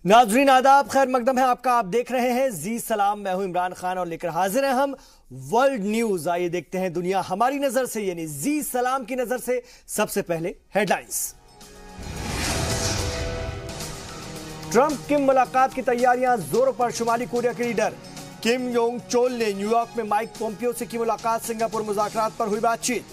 नाजरीन आदाब, खैर मकदम है आपका। आप देख रहे हैं जी सलाम। मैं हूं इमरान खान और लेकर हाजिर हैं हम वर्ल्ड न्यूज। आइए देखते हैं दुनिया हमारी नजर से, यानी जी सलाम की नजर से। सबसे पहले हेडलाइंस। ट्रंप किम मुलाकात की तैयारियां जोरों पर। शुमाली कोरिया के लीडर किम योंग चोल ने न्यूयॉर्क में माइक पोम्पियो से की मुलाकात। सिंगापुर मुज़ाकरात पर हुई बातचीत।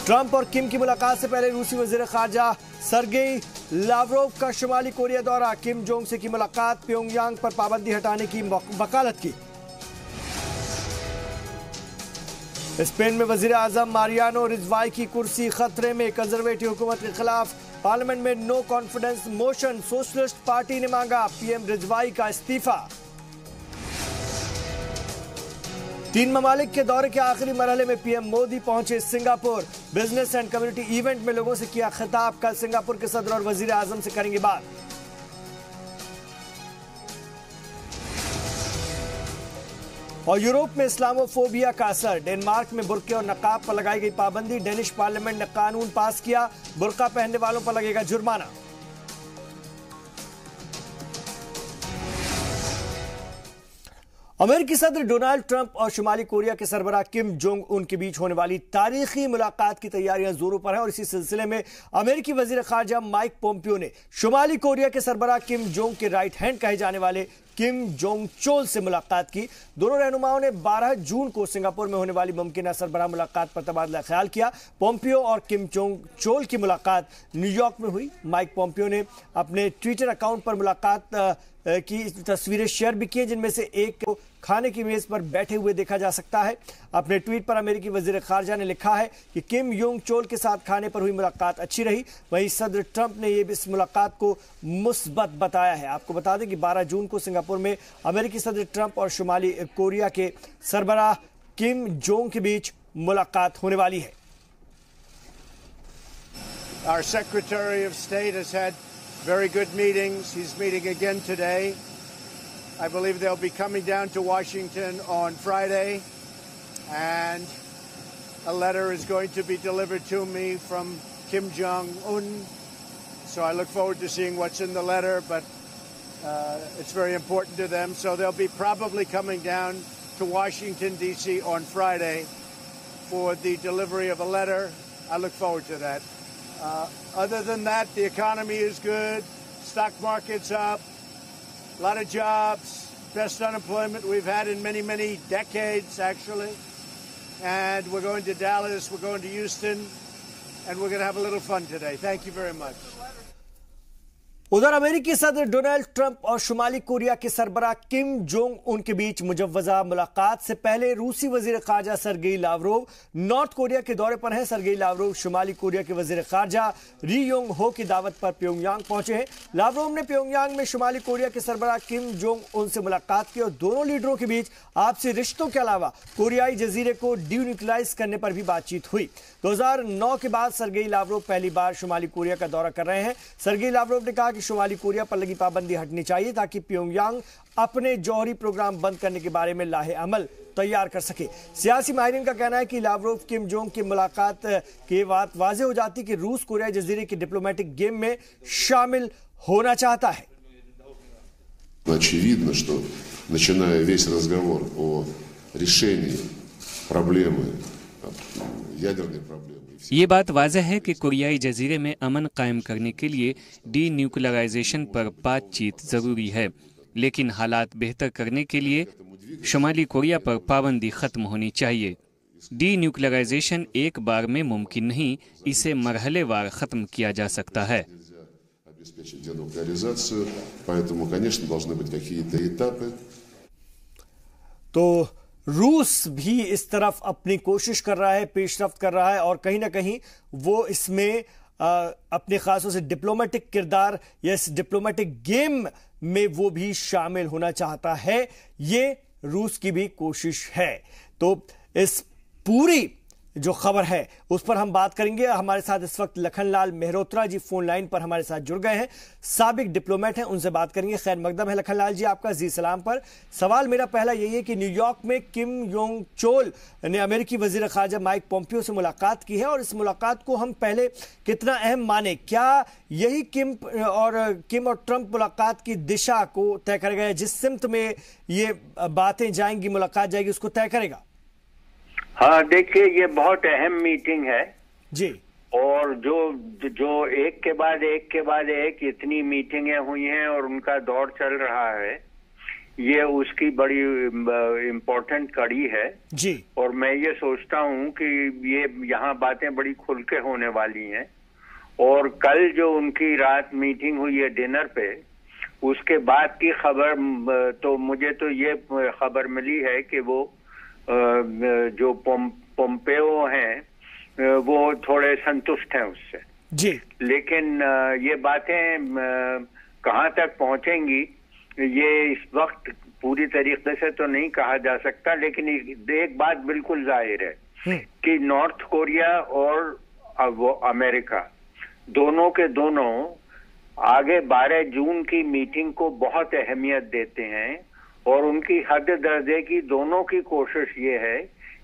ट्रंप और किम की मुलाकात से पहले रूसी वजीर खारजा सरगेई लावरोव का शुमाली कोरिया दौरा। किम जोंग से की मुलाकात। प्योंगयांग पर पाबंदी हटाने की वकालत की। स्पेन में वजीर आजम मारियानो रिजवाई की कुर्सी खतरे में। कंजर्वेटिव हुकूमत के खिलाफ पार्लियामेंट में no confidence motion. Socialist party ने मांगा पीएम रिजवाई का इस्तीफा। 3 ममालिक के दौरे के आखिरी मरहले में पीएम मोदी पहुंचे Singapore. Business and community event में लोगों से किया खिताब। कल सिंगापुर के सदर और वजीर आजम से करेंगे बात। और यूरोप में इस्लामोफोबिया का असर। डेनमार्क में बुर्के और नकाब पर लगाई गई पाबंदी। डेनिश पार्लियामेंट ने कानून पास किया, बुर्का पहनने वालों पर लगेगा जुर्माना। अमेरिकी सदर डोनाल्ड ट्रंप और शुमाली कोरिया के सरबराह किम जोंग उन के बीच होने वाली तारीखी मुलाकात की तैयारियां जोरों पर हैं। और इसी सिलसिले में अमेरिकी वजीर खारजा माइक पोम्पियो ने शुमाली कोरिया के सरबराह किम जोंग के राइट हैंड कहे जाने वाले किम जोंग चोल से मुलाकात की। दोनों रहनुमाओं ने 12 जून को सिंगापुर में होने वाली मुमकिन सरबराह मुलाकात पर तबादला ख्याल किया। पोम्पियो और किम जोंग चोल की मुलाकात न्यूयॉर्क में हुई। माइक पोम्पियो ने अपने ट्विटर अकाउंट पर मुलाकात की तस्वीरें शेयर भी की, जिनमें से एक को खाने की मेज पर बैठे हुए देखा जा सकता है। अपने ट्वीट पर अमेरिकी वजीर खारजा ने लिखा है कि किम योंग चोल के साथ खाने पर हुई मुलाकात अच्छी रही। वहीं सदर ट्रंप ने यह इस मुलाकात को मुस्बत बताया है। आपको बता दें कि 12 जून को सिंगापुर में अमेरिकी सदर ट्रंप और शुमाली कोरिया के सरबराह किम जोंग के बीच मुलाकात होने वाली है। Our Secretary of State has had very good meetings. He's meeting again today. I believe they'll be coming down to Washington on Friday, and a letter is going to be delivered to me from Kim Jong-un. So I look forward to seeing what's in the letter, but it's very important to them. So they'll be probably coming down to Washington, D.C. on Friday for the delivery of a letter. I look forward to that. Other than that, the economy is good. Stock market's up. A lot of jobs. Best unemployment we've had in many, many decades, actually. And we're going to Dallas. We're going to Houston. And we're going to have a little fun today. Thank you very much. उधर अमेरिकी सदर Donald Trump और शुमाली Korea के सरबराह Kim Jong Un के बीच मुजव्वजा मुलाकात से पहले रूसी वजीर खारजा सरगेई लावरोव नॉर्थ कोरिया के दौरे पर हैं। सरगेई लावरोव शुमाली कोरिया के वजीर खारजा री योंग हो की दावत पर प्योंगयांग पहुंचे हैं। लावरोव ने प्योंगयांग में शुमाली कोरिया के सरबराह किम जोंग उन से मुलाकात की और दोनों लीडरों के बीच आपसी रिश्तों के अलावा कोरियाई जजीरे को ड्यून्यूक्लियराइज करने पर भी बातचीत हुई। 2009 के बाद सरगेई लावरोव पहली बार शुमाली कोरिया का दौरा कर रहे हैं। सरगेई लावरोव ने कहा कि शुमाली कोरिया पर लगी पाबंदी हटनी चाहिए ताकि प्योंगयांग अपने जौहरी प्रोग्राम बंद करने के बारे में लाहे अमल तैयार कर सके। सियासी माहिरीन का कहना है कि लावरोव किम जोंग की मुलाकात के बाद वाज़ेह हो जाती कि रूस कोरिया जजीरे के डिप्लोमेटिक गेम में शामिल होना चाहता है। Очевидно, что начиная весь разговор о решении проблемы ядерной проблемы। ये बात वाज़ह है कि कोरियाई जजीरे में अमन कायम करने के लिए डी-न्यूक्लियराइजेशन पर बातचीत जरूरी है, लेकिन हालात बेहतर करने के लिए शुमाली कोरिया पर पाबंदी खत्म होनी चाहिए। डी-न्यूक्लियराइजेशन एक बार में मुमकिन नहीं, इसे मरहलेवार खत्म किया जा सकता है। तो रूस भी इस तरफ अपनी कोशिश कर रहा है, पेशरफ्त कर रहा है और कहीं ना कहीं वो इसमें अपने खासों से डिप्लोमेटिक किरदार या इस डिप्लोमेटिक गेम में वो भी शामिल होना चाहता है। ये रूस की भी कोशिश है। तो इस पूरी जो खबर है उस पर हम बात करेंगे। हमारे साथ इस वक्त लखनलाल मेहरोत्रा जी फोन लाइन पर हमारे साथ जुड़ गए हैं, साबिक डिप्लोमेट हैं, उनसे बात करेंगे। खैर मकदम है लखनलाल जी आपका जी सलाम पर। सवाल मेरा पहला यही है कि न्यूयॉर्क में किम योंग चोल ने अमेरिकी वजीर खारजा माइक पोम्पियो से मुलाकात की है और इस मुलाकात को हम पहले कितना अहम माने? क्या यही किम और ट्रंप मुलाकात की दिशा को तय करेगा, जिस सिमत में ये बातें जाएंगी, मुलाकात जाएगी, उसको तय करेगा? हाँ, देखिए ये बहुत अहम मीटिंग है जी, और जो एक के बाद एक इतनी मीटिंगें हुई हैं और उनका दौर चल रहा है, ये उसकी बड़ी इम्पोर्टेंट कड़ी है जी। और मैं ये सोचता हूँ कि ये यहाँ बातें बड़ी खुल के होने वाली हैं। और कल जो उनकी रात मीटिंग हुई है डिनर पे, उसके बाद की खबर तो मुझे तो ये खबर मिली है कि वो जो पोम्पेओ हैं वो थोड़े संतुष्ट हैं उससे जी। लेकिन ये बातें कहाँ तक पहुंचेंगी ये इस वक्त पूरी तरीके से तो नहीं कहा जा सकता, लेकिन एक बात बिल्कुल जाहिर है कि नॉर्थ कोरिया और वो अमेरिका दोनों के दोनों आगे 12 जून की मीटिंग को बहुत अहमियत देते हैं और उनकी हद दर्जे की दोनों की कोशिश ये है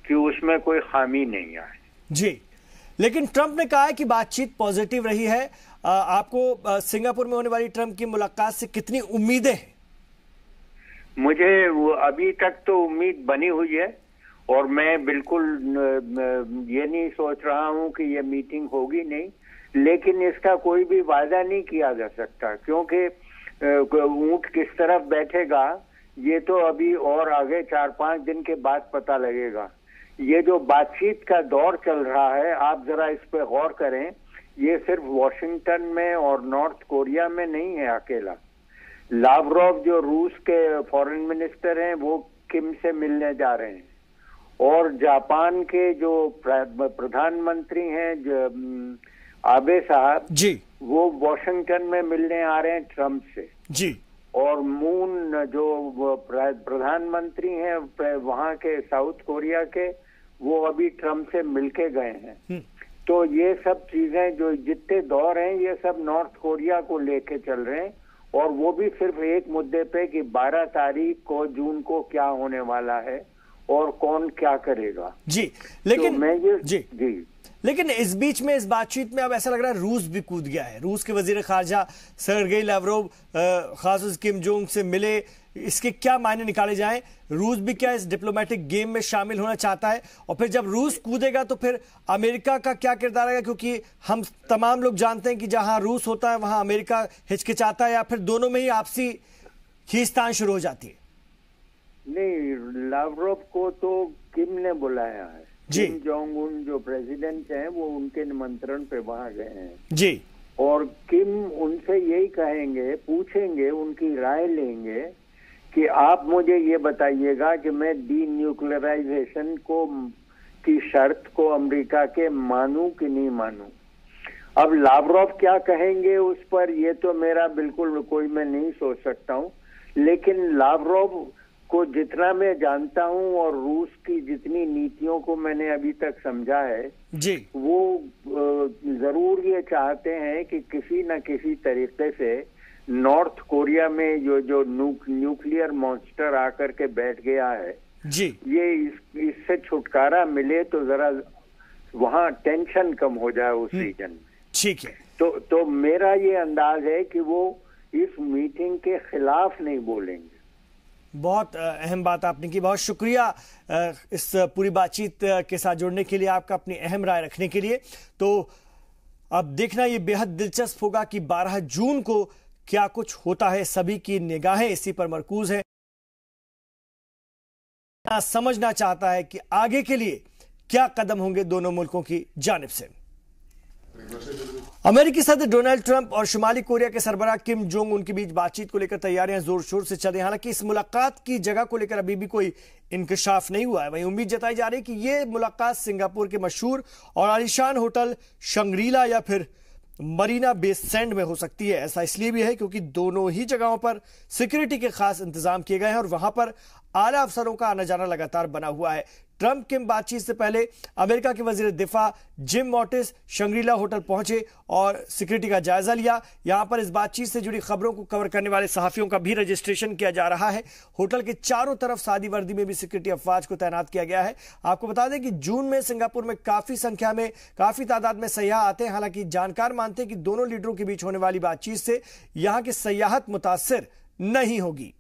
कि उसमें कोई खामी नहीं आए। जी, लेकिन ट्रंप ने कहा है कि बातचीत पॉजिटिव रही है। आपको सिंगापुर में होने वाली ट्रंप की मुलाकात से कितनी उम्मीदें हैं? मुझे अभी तक तो उम्मीद बनी हुई है और मैं बिल्कुल ये नहीं सोच रहा हूं कि ये मीटिंग होगी नहीं, लेकिन इसका कोई भी वादा नहीं किया जा सकता क्योंकि ऊंट किस तरफ बैठेगा ये तो अभी और आगे 4-5 दिन के बाद पता लगेगा। ये जो बातचीत का दौर चल रहा है, आप जरा इस पे गौर करें, ये सिर्फ वॉशिंगटन में और नॉर्थ कोरिया में नहीं है अकेला। लावरोव जो रूस के फॉरेन मिनिस्टर हैं वो किम से मिलने जा रहे हैं और जापान के जो प्रधानमंत्री हैं आबे साहब जी, वो वॉशिंगटन में मिलने आ रहे हैं ट्रंप से जी। और मून जो प्रधानमंत्री हैं वहां के साउथ कोरिया के, वो अभी ट्रंप से मिलके गए हैं। तो ये सब चीजें जो जितने दौर हैं ये सब नॉर्थ कोरिया को लेके चल रहे हैं और वो भी सिर्फ एक मुद्दे पे कि 12 तारीख को जून को क्या होने वाला है और कौन क्या करेगा। जी, लेकिन तो मैं ये जी, लेकिन इस बीच में इस बातचीत में अब ऐसा लग रहा है रूस भी कूद गया है। रूस के वजीर खारजा सर्गेई लावरोव खास किम जोंग से मिले, इसके क्या मायने निकाले जाएं? रूस भी क्या इस डिप्लोमेटिक गेम में शामिल होना चाहता है? और फिर जब रूस कूदेगा तो फिर अमेरिका का क्या किरदार आएगा? क्योंकि हम तमाम लोग जानते हैं कि जहां रूस होता है वहां अमेरिका हिचकिचाता है या फिर दोनों में ही आपसी खींचतान शुरू हो जाती है। नहीं, लावरोव को तो किम ने बुलाया है। जी, किम जोंग उन जो प्रेसिडेंट हैं वो उनके निमंत्रण पे वहां गए हैं जी। और किम उनसे यही कहेंगे, पूछेंगे, उनकी राय लेंगे कि आप मुझे ये बताइएगा कि मैं डीन्यूक्लियराइजेशन की शर्त को अमेरिका के मानूं कि नहीं मानूं। अब लावरोव क्या कहेंगे उस पर ये तो मेरा बिल्कुल कोई मैं नहीं सोच सकता हूं, लेकिन लावरोव को जितना मैं जानता हूं और रूस की जितनी नीतियों को मैंने अभी तक समझा है जी, वो जरूर ये चाहते हैं कि किसी न किसी तरीके से नॉर्थ कोरिया में जो न्यूक्लियर मॉन्स्टर आकर के बैठ गया है जी, ये इससे छुटकारा मिले तो जरा वहां टेंशन कम हो जाए उस रीजन में। ठीक है। तो मेरा ये अंदाज है कि वो इस मीटिंग के खिलाफ नहीं बोलेंगे। बहुत अहम बात आपने की, बहुत शुक्रिया इस पूरी बातचीत के साथ जुड़ने के लिए, आपका अपनी अहम राय रखने के लिए। तो अब देखना ये बेहद दिलचस्प होगा कि 12 जून को क्या कुछ होता है। सभी की निगाहें इसी पर मरकूज है। समझना चाहता है कि आगे के लिए क्या कदम होंगे दोनों मुल्कों की जानिब से। अमेरिकी सदर डोनाल्ड ट्रंप और शुमाली कोरिया के सरबराह किम जोंग उन के बीच बातचीत को लेकर तैयारियां जोर शोर से चल रही हैं। हालांकि इस मुलाकात की जगह को लेकर अभी भी कोई इंकशाफ नहीं हुआ है। वहीं उम्मीद जताई जा रही है कि यह मुलाकात सिंगापुर के मशहूर और आलीशान होटल शंग्रीला या फिर मरीना बे सैंड में हो सकती है। ऐसा इसलिए भी है क्योंकि दोनों ही जगहों पर सिक्योरिटी के खास इंतजाम किए गए हैं और वहां पर आला अफसरों का आना जाना लगातार बना हुआ है। ट्रंप किम बातचीत से पहले अमेरिका के वजीर दिफा जिम मॉटिस शंग्रीला होटल पहुंचे और सिक्योरिटी का जायजा लिया। यहां पर इस बातचीत से जुड़ी खबरों को कवर करने वाले सहाफियों का भी रजिस्ट्रेशन किया जा रहा है। होटल के चारों तरफ सादी वर्दी में भी सिक्योरिटी अफवाज को तैनात किया गया है। आपको बता दें कि जून में सिंगापुर में काफी तादाद में सयाह आते हैं। हालांकि जानकार मानते हैं कि दोनों लीडरों के बीच होने वाली बातचीत से यहां की सयाहत मुतासिर नहीं होगी।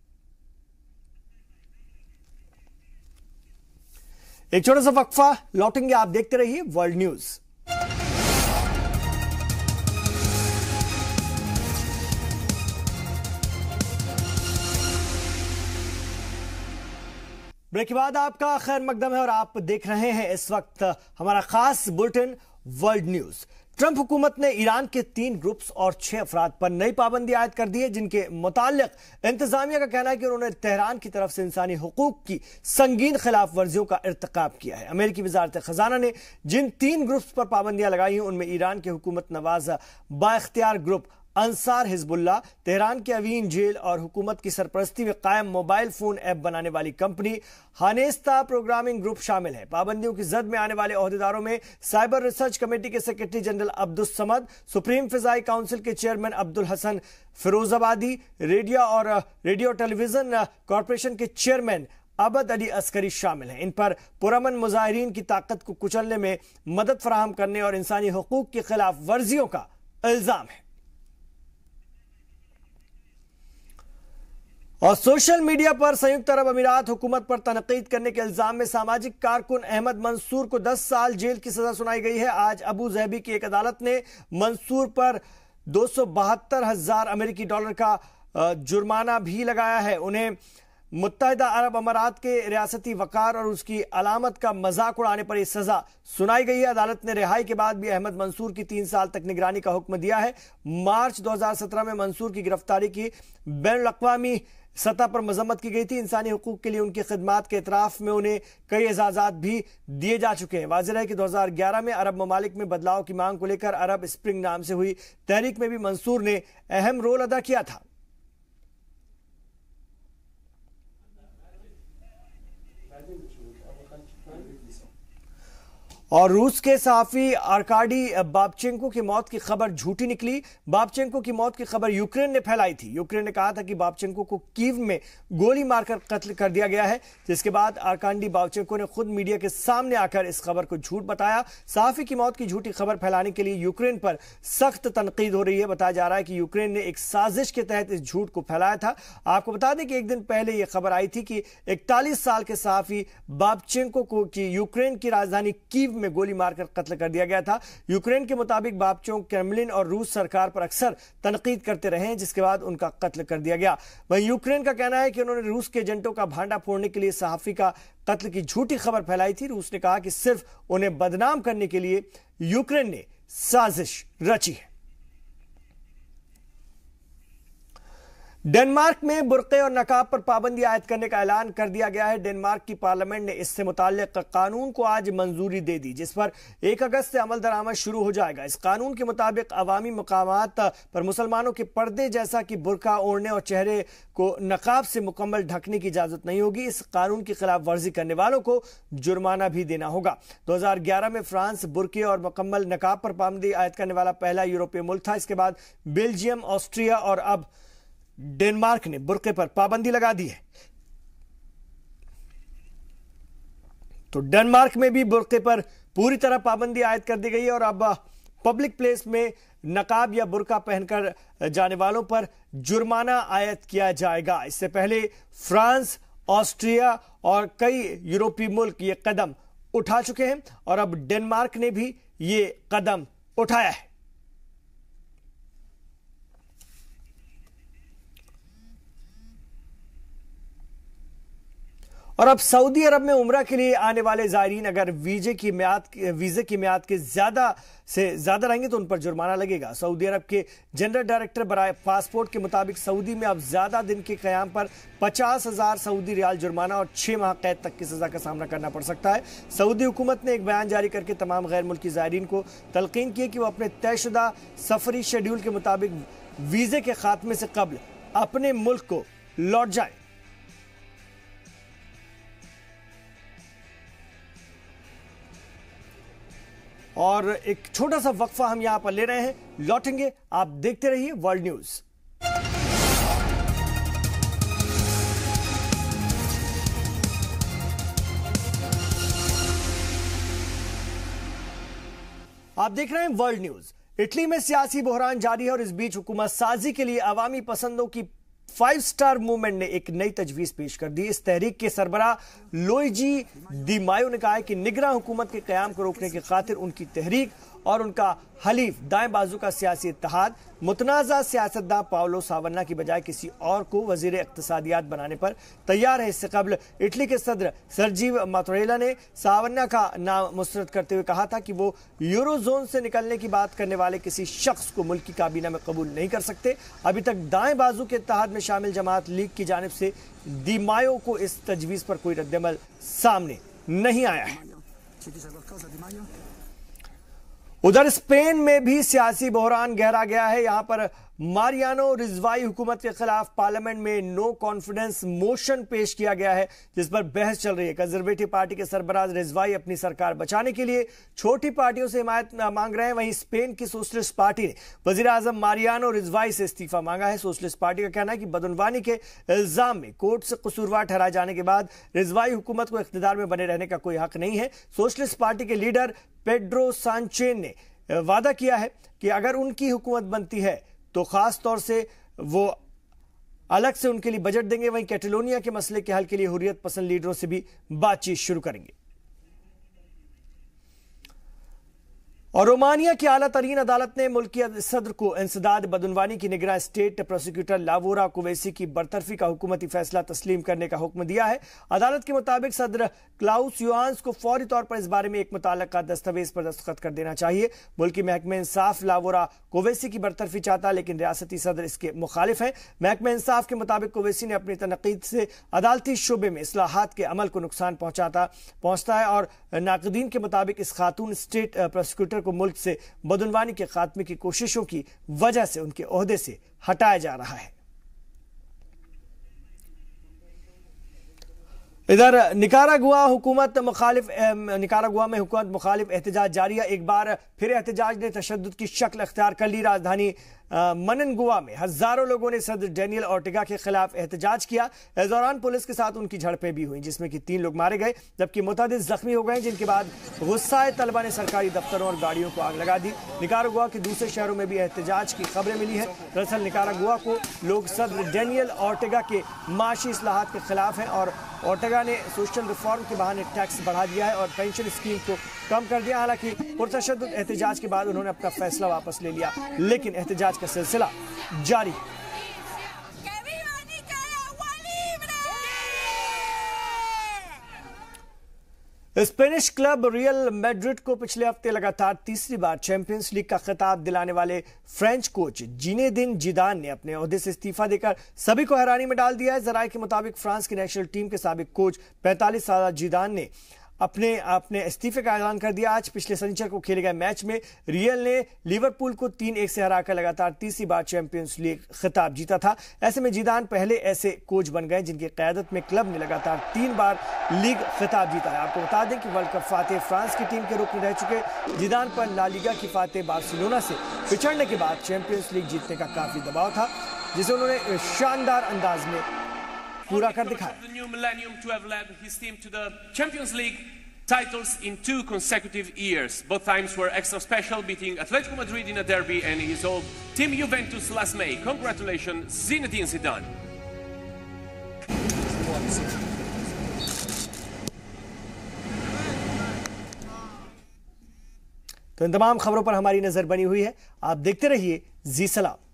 एक छोटा सा वक्फा, लौटेंगे, आप देखते रहिए वर्ल्ड न्यूज। ब्रेक के बाद आपका खैर मकदम है और आप देख रहे हैं इस वक्त हमारा खास बुलेटिन वर्ल्ड न्यूज। ट्रंप हुकूमत ने ईरान के 3 ग्रुप्स और 6 अफराद पर नई पाबंदी आयद कर दी है, जिनके मुताल्लिक इंतजामिया का कहना है कि उन्होंने तेहरान की तरफ से इंसानी हुकूक की संगीन खिलाफ वर्जियों का इर्तिकाब किया है। अमेरिकी वजारत खजाना ने जिन 3 ग्रुप्स पर पाबंदियां लगाई हैं उनमें ईरान के हुकूमत नवाज बाइख्तियार ग्रुप अंसार हिजबुल्लाह, तेहरान के अवीन जेल और हुकूमत की सरपरस्ती में कायम मोबाइल फोन ऐप बनाने वाली कंपनी हानेस्ता प्रोग्रामिंग ग्रुप शामिल है। पाबंदियों की जद में आने वाले ओहदेदारों में साइबर रिसर्च कमेटी के secretary general Abdul Samad, supreme फिजाई काउंसिल के chairman Abdul Hasan Firozabadi, radio television corporation के चेयरमैन अबद अली अस्करी शामिल हैं। इन पर पुरअमन मुजाहिरीन की ताकत को कुचलने में मदद फराहम करने और इंसानी हुकूक की खिलाफ वर्जियों का इल्जाम है। और सोशल मीडिया पर संयुक्त अरब अमीरात हुकूमत पर तनकीद करने के इल्जाम में सामाजिक कारकुन अहमद मंसूर को 10 साल जेल की सजा सुनाई गई है। आज अबू ज़हबी की एक अदालत ने मंसूर पर 272,000 अमेरिकी डॉलर का जुर्माना भी लगाया है। उन्हें मुत्तहिदा अरब अमारात के रियासती वकार और उसकी अलामत का मजाक उड़ाने पर यह सजा सुनाई गई है। अदालत ने रिहाई के बाद भी अहमद मंसूर की 3 साल तक निगरानी का हुक्म दिया है। मार्च 2017 में मंसूर की गिरफ्तारी की बैनुल-अक़वामी सतह पर मजम्मत की गई थी। इंसानी हुकूक के लिए उनकी खिदमात के इतराफ में उन्हें कई एजाजात भी दिए जा चुके हैं। वाज़ेह है कि 2011 में अरब ममालिक में बदलाव की मांग को लेकर अरब स्प्रिंग नाम से हुई तहरीक में भी मंसूर ने अहम रोल अदा किया था। और रूस के सहाफी आर्काडी बाबचेंको की मौत की खबर झूठी निकली। बाबचेंको की मौत की खबर यूक्रेन ने फैलाई थी। यूक्रेन ने कहा था कि बाबचेंको को कीव में गोली मारकर कत्ल कर दिया गया है, जिसके बाद आर्काडी बाबचेंको ने खुद मीडिया के सामने आकर इस खबर को झूठ बताया। सहाफी की मौत की झूठी खबर फैलाने के लिए यूक्रेन पर सख्त तनकीद हो रही है। बताया जा रहा है कि यूक्रेन ने एक साजिश के तहत इस झूठ को फैलाया था। आपको बता दें कि एक दिन पहले यह खबर आई थी कि 41 साल के सहाफी बाबचेंको को यूक्रेन की राजधानी कीव में गोली मारकर कत्ल कर दिया गया था। यूक्रेन के मुताबिक बाबचेंको क्रेमलिन और रूस सरकार पर अक्सर तनकीद करते रहे, जिसके बाद उनका कत्ल कर दिया गया। वहीं यूक्रेन का कहना है कि उन्होंने रूस के एजेंटों का भांडा फोड़ने के लिए सहाफी का कत्ल की झूठी खबर फैलाई थी। रूस ने कहा कि सिर्फ उन्हें बदनाम करने के लिए यूक्रेन ने साजिश रची है। डेनमार्क में बुर्के और नकाब पर पाबंदी आयद करने का ऐलान कर दिया गया है। डेनमार्क की पार्लियामेंट ने इससे मुताल्लिक कानून को आज मंजूरी दे दी, जिस पर 1 अगस्त से अमल दरामद शुरू हो जाएगा। इस कानून के मुताबिक अवामी मकामात पर मुसलमानों के पर्दे जैसा कि बुर्का ओढ़ने और चेहरे को नकाब से मुकम्मल ढकने की इजाजत नहीं होगी। इस कानून की खिलाफ वर्जी करने वालों को जुर्माना भी देना होगा। 2011 में फ्रांस बुर्के और मुकम्मल नकाब पर पाबंदी आयद करने वाला पहला यूरोपीय मुल्क था। इसके बाद बेल्जियम, ऑस्ट्रिया और अब डेनमार्क ने बुर्के पर पाबंदी लगा दी है। तो डेनमार्क में भी बुर्के पर पूरी तरह पाबंदी आयद कर दी गई है और अब पब्लिक प्लेस में नकाब या बुर्का पहनकर जाने वालों पर जुर्माना आयद किया जाएगा। इससे पहले फ्रांस, ऑस्ट्रिया और कई यूरोपीय मुल्क ये कदम उठा चुके हैं और अब डेनमार्क ने भी ये कदम उठाया है। और अब सऊदी अरब में उम्रा के लिए आने वाले ज़ायरीन अगर वीजे की म्याद के ज्यादा से ज्यादा रहेंगे तो उन पर जुर्माना लगेगा। सऊदी अरब के जनरल डायरेक्टर बराए पासपोर्ट के मुताबिक सऊदी में अब ज्यादा दिन के क़याम पर 50,000 सऊदी रियाल जुर्माना और 6 माह कैद तक की सजा का सामना करना पड़ सकता है। सऊदी हुकूमत ने एक बयान जारी करके तमाम गैर मुल्की ज़ायरीन को तलकीन की कि वो अपने तयशुदा सफरी शेड्यूल के मुताबिक वीजे के खात्मे से कबल अपने मुल्क को लौट जाए। और एक छोटा सा वक्फा हम यहां पर ले रहे हैं, लौटेंगे। आप देखते रहिए वर्ल्ड न्यूज। आप देख रहे हैं वर्ल्ड न्यूज। इटली में सियासी बहरान जारी है और इस बीच हुकूमत साजी के लिए अवामी पसंदों की 5 स्टार मूवमेंट ने एक नई तजवीज पेश कर दी। इस तहरीक के सरबराह लुइजी डी मायो ने कहा है कि निगरान हुकूमत के कयाम को रोकने की खातिर उनकी तहरीक और उनका हलीफ दाएं बाजू का सियासी इत्तेहाद मुतनाज़ा सियासतदान पाओलो सावन्ना की बजाय किसी और को वजीर इक्तिसादियात बनाने पर तैयार है। इससे कबल इटली के सदर सर्जियो मात्तारेला ने सावन्ना का नाम मुस्तरद करते हुए कहा था कि वो यूरोजोन से निकलने की बात करने वाले किसी शख्स को मुल्क की काबीना में कबूल नहीं कर सकते। अभी तक दाएं बाजू के इत्तेहाद में शामिल जमात लीग की जानिब से डी मायो को इस तजवीज़ पर कोई रद्दअमल सामने नहीं आया है। उधर स्पेन में भी सियासी बहरान गहरा गया है। यहां पर मारियानो रिजवाई हुकूमत के खिलाफ पार्लियामेंट में नो कॉन्फिडेंस मोशन पेश किया गया है, जिस पर बहस चल रही है। कंजर्वेटिव पार्टी के सरबराह रिजवाई अपनी सरकार बचाने के लिए छोटी पार्टियों से हिमायत मांग रहे हैं। वहीं स्पेन की सोशलिस्ट पार्टी ने वजीर आजम मारियानो रिजवाई से इस्तीफा मांगा है। सोशलिस्ट पार्टी का कहना है कि बदनवानी के इल्जाम में कोर्ट से कसूरवार ठहराए जाने के बाद रिजवाई हुकूमत को इख्तिदार में बने रहने का कोई हक नहीं है। सोशलिस्ट पार्टी के लीडर पेड्रो सांचेज ने वादा किया है कि अगर उनकी हुकूमत बनती है तो खास तौर से वो अलग से उनके लिए बजट देंगे। वहीं कैटलोनिया के मसले के हल के लिए हुर्रियत पसंद लीडरों से भी बातचीत शुरू करेंगे। और रोमानिया की आला तरीन अदालत ने मुल्की सदर को इंसदाद बदनवानी की निगरान स्टेट प्रोसिक्यूटर लावोरा कुवैसी की बरतरफी का हुकूमती फैसला तस्लीम करने का हुक्म दिया है। अदालत के मुताबिक सदर क्लाउस योहान्स को फौरी तौर पर इस बारे में एक मुताल्लिका दस्तावेज पर दस्तखत कर देना चाहिए। मुल्की महकमे इंसाफ लावोरा कुवैसी की बरतरफी चाहता, लेकिन रियासती सदर इसके मुखालिफ है। महकमे इंसाफ के मुताबिक कुवैसी ने अपनी तनकीद से अदालती शुबे में इस्लाहात के अमल को नुकसान पहुंचता है और नाकदीन के मुताबिक इस खातून स्टेट प्रोसिक्यूटर को मुल्क से बदनवानी के खात्मे की कोशिशों की वजह से उनके ओहदे से हटाया जा रहा है। इधर निकारागुआ में हुकूमत मुखालिफ एहतजाज जारी है। एक बार फिर एहतजाज ने तशद्दुद की शक्ल अख्तियार कर ली। राजधानी मननगुआ में हजारों लोगों ने सदर डेनियल ऑर्टेगा के खिलाफ एहतजाज किया। इस दौरान पुलिस के साथ उनकी झड़पें भी हुई, जिसमें कि 3 लोग मारे गए जबकि मुतअद्दिद जख्मी हो गए, जिनके बाद गुस्साए तलबा ने सरकारी दफ्तरों और गाड़ियों को आग लगा दी। निकारागुआ के दूसरे शहरों में भी एहतजाज की खबरें मिली है। दरअसल निकारागुआ को लोग सदर डेनियल ऑर्टेगा के माशी इस्लाहात के खिलाफ हैं और ऑर्टेगा ने सोशल रिफॉर्म के बहाने टैक्स बढ़ा दिया है और पेंशन स्कीम को कम कर दिया। हालांकि पुरतशद्दुद एहतजाज के बाद उन्होंने अपना फैसला वापस ले लिया, लेकिन एहतजाज का सिलसिला जारी। स्पेनिश क्लब रियल मैड्रिड को पिछले हफ्ते लगातार तीसरी बार चैंपियंस लीग का खिताब दिलाने वाले फ्रेंच कोच जिनेदिन जिदान ने अपने ओहदे से इस्तीफा देकर सभी को हैरानी में डाल दिया है। जराये के मुताबिक फ्रांस की नेशनल टीम के साबिक कोच 45 साल जिदान ने अपने इस्तीफे का ऐलान कर दिया। आज पिछले शनिचर को खेले गए मैच में रियल ने लिवरपूल को 3-1 से हराकर लगातार तीसरी बार चैंपियंस लीग खिताब जीता था। ऐसे में जिदान पहले ऐसे कोच बन गए जिनकी क़यादत में क्लब ने लगातार 3 बार लीग खिताब जीता है। आपको बता दें कि वर्ल्ड कप फातेह फ्रांस की टीम के रुकन रह चुके जिदान पर ला लीगा की फातेह बार्सिलोना से पिछड़ने के बाद चैंपियंस लीग जीतने का काफी दबाव था, जिसे उन्होंने शानदार अंदाज में पूरा कर दिखाया। Titles in 2 consecutive years. Both times were extra special, beating Atletico Madrid in a derby and his old team Juventus last May. Congratulations, Zinedine Zidane. तो इन तमाम खबरों पर हमारी नजर बनी हुई है। आप देखते रहिए जी सलाम।